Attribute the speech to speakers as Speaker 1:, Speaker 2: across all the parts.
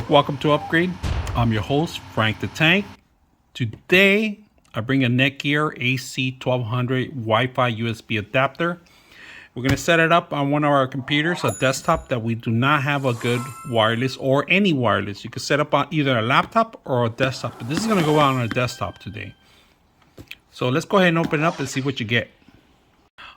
Speaker 1: Welcome to Upgrade. I'm your host, Frank the Tank. Today, I bring a Netgear AC1200 Wi-Fi USB adapter. We're going to set it up on one of our computers, a desktop that we do not have a good wireless or any wireless. You can set up on either a laptop or a desktop, but this is going to go out on a desktop today. So let's go ahead and open it up and see what you get.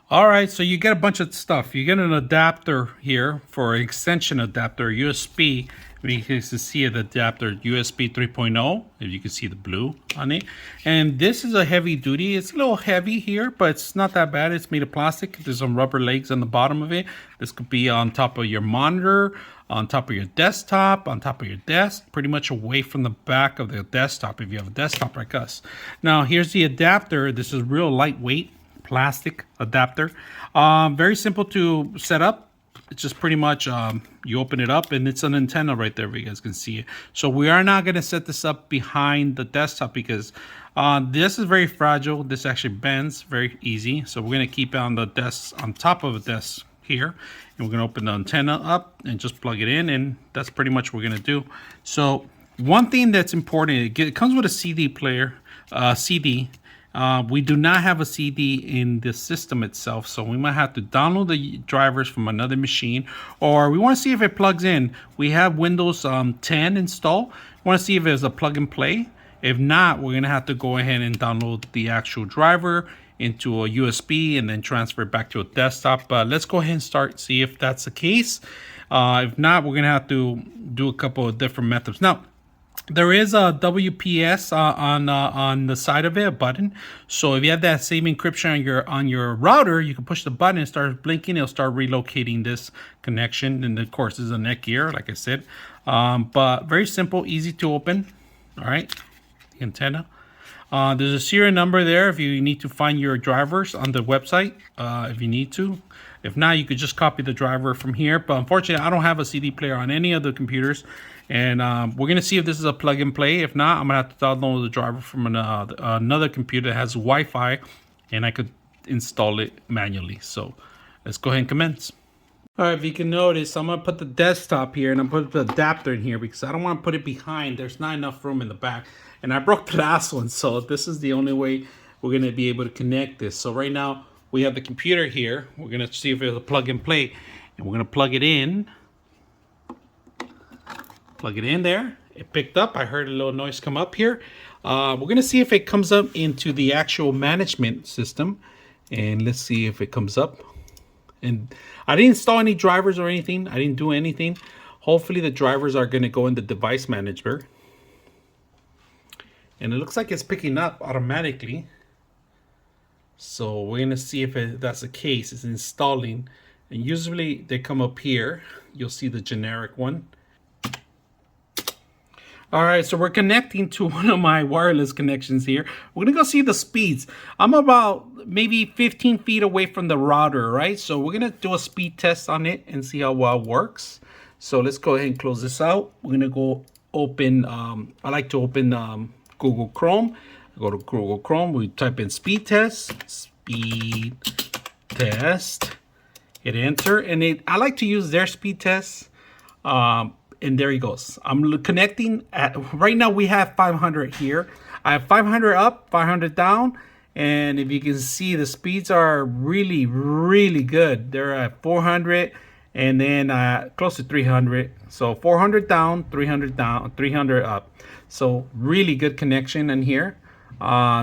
Speaker 1: All right, so you get a bunch of stuff. You get an adapter here for extension adapter, USB. You can see the adapter USB 3.0, if you can see the blue on it. And this is a heavy duty. It's a little heavy here, but it's not that bad. It's made of plastic. There's some rubber legs on the bottom of it. This could be on top of your monitor, on top of your desktop, on top of your desk, pretty much away from the back of the desktop if you have a desktop like us. Now, here's the adapter. This is real lightweight plastic adapter. Very simple to set up. It's just pretty much you open it up and it's an antenna right there, if you guys can see it. So we are not going to set this up behind the desktop because this is very fragile. This actually bends very easy. So we're going to keep it on the desk, on top of the desk here, and we're going to open the antenna up and just plug it in, and that's pretty much what we're going to do. So one thing that's important, it comes with a CD player, CD. We do not have a CD in the system itself, so we might have to download the drivers from another machine, or we want to see if it plugs in. We have Windows 10 installed. We want to see if there's a plug and play. If not, we're going to have to go ahead and download the actual driver into a USB and then transfer it back to a desktop. But let's go ahead and start, see if that's the case. If not, we're going to have to do a couple of different methods. Now, there is a WPS on the side of it, a button. So if you have that same encryption on your router, you can push the button and start blinking. It'll start relocating this connection. And of course, this is a Netgear, like I said. But very simple, easy to open. All right, the antenna. There's a serial number there if you need to find your drivers on the website, if you need to. If not, you could just copy the driver from here. But unfortunately, I don't have a CD player on any of the computers. And we're going to see if this is a plug and play. If not, I'm going to have to download the driver from another computer that has Wi-Fi, and I could install it manually. So let's go ahead and commence. All right, if you can notice, I'm going to put the desktop here, and I'm going to put the adapter in here because I don't want to put it behind. There's not enough room in the back. And I broke the last one, so this is the only way we're going to be able to connect this. So right now, we have the computer here. We're going to see if there's a plug and play. And we're going to plug it in. Plug it in there. It picked up. I heard a little noise come up here. We're going to see if it comes up into the actual management system. And let's see if it comes up. And I didn't install any drivers or anything. I didn't do anything. Hopefully the drivers are going to go in the device manager. And it looks like it's picking up automatically. So we're going to see if that's the case. It's installing. And usually they come up here. You'll see the generic one. All right, so we're connecting to one of my wireless connections here. We're going to go see the speeds. I'm about maybe 15 feet away from the router, right? So we're going to do a speed test on it and see how well it works. So let's go ahead and close this out. We're going to go open, I like to open Google Chrome. Go to Google Chrome, we type in speed test, hit enter, and I like to use their speed test, and there he goes. I'm connecting right now we have 500 here. I have 500 up, 500 down, and if you can see, the speeds are really, really good. They're at 400 and then close to 300. So 400 down, 300 down, 300 up. So really good connection in here.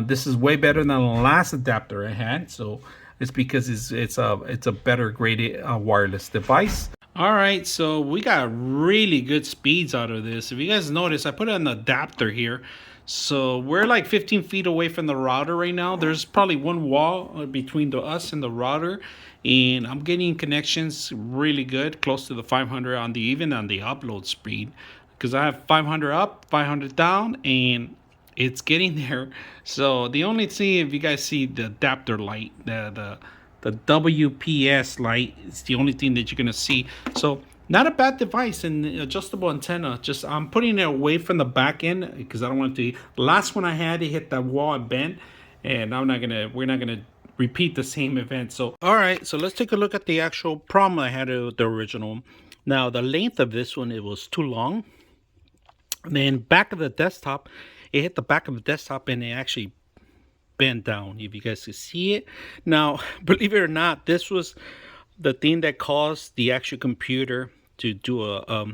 Speaker 1: This is way better than the last adapter I had, so it's because it's a better graded wireless device. All right, so we got really good speeds out of this. If you guys notice, I put an adapter here, so we're like 15 feet away from the router right now. There's probably one wall between us and the router, and I'm getting connections really good, close to the 500 even on the upload speed, because I have 500 up, 500 down, and it's getting there. So the only thing, if you guys see the adapter light, the WPS light, is the only thing that you're gonna see. So not a bad device, and adjustable antenna. Just I'm putting it away from the back end because I don't want it to. The last one I had, it hit that wall and bent, and we're not gonna repeat the same event. So all right, so let's take a look at the actual problem I had with the original. Now the length of this one, it was too long. And then back of the desktop, it hit the back of the desktop and it actually bent down, if you guys can see it. Now, believe it or not, this was the thing that caused the actual computer to do a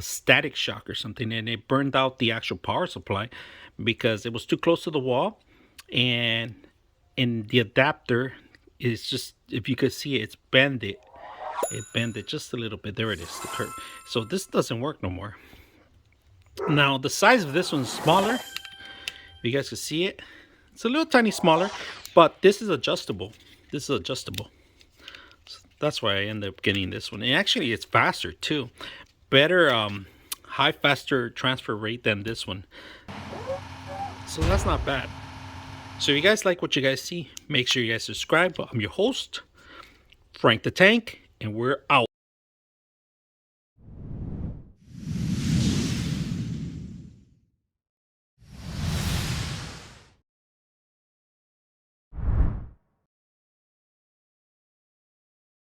Speaker 1: static shock or something, and it burned out the actual power supply because it was too close to the wall. And in the adapter is just, if you could see it, it's bended. It bended just a little bit. There it is, the curve. So this doesn't work no more. Now the size of this one's smaller. If you guys can see it, it's a little tiny smaller, but this is adjustable. This is adjustable. So that's why I ended up getting this one. And actually, it's faster too. Better, faster transfer rate than this one. So that's not bad. So if you guys like what you guys see, make sure you guys subscribe. I'm your host, Frank the Tank, and we're out.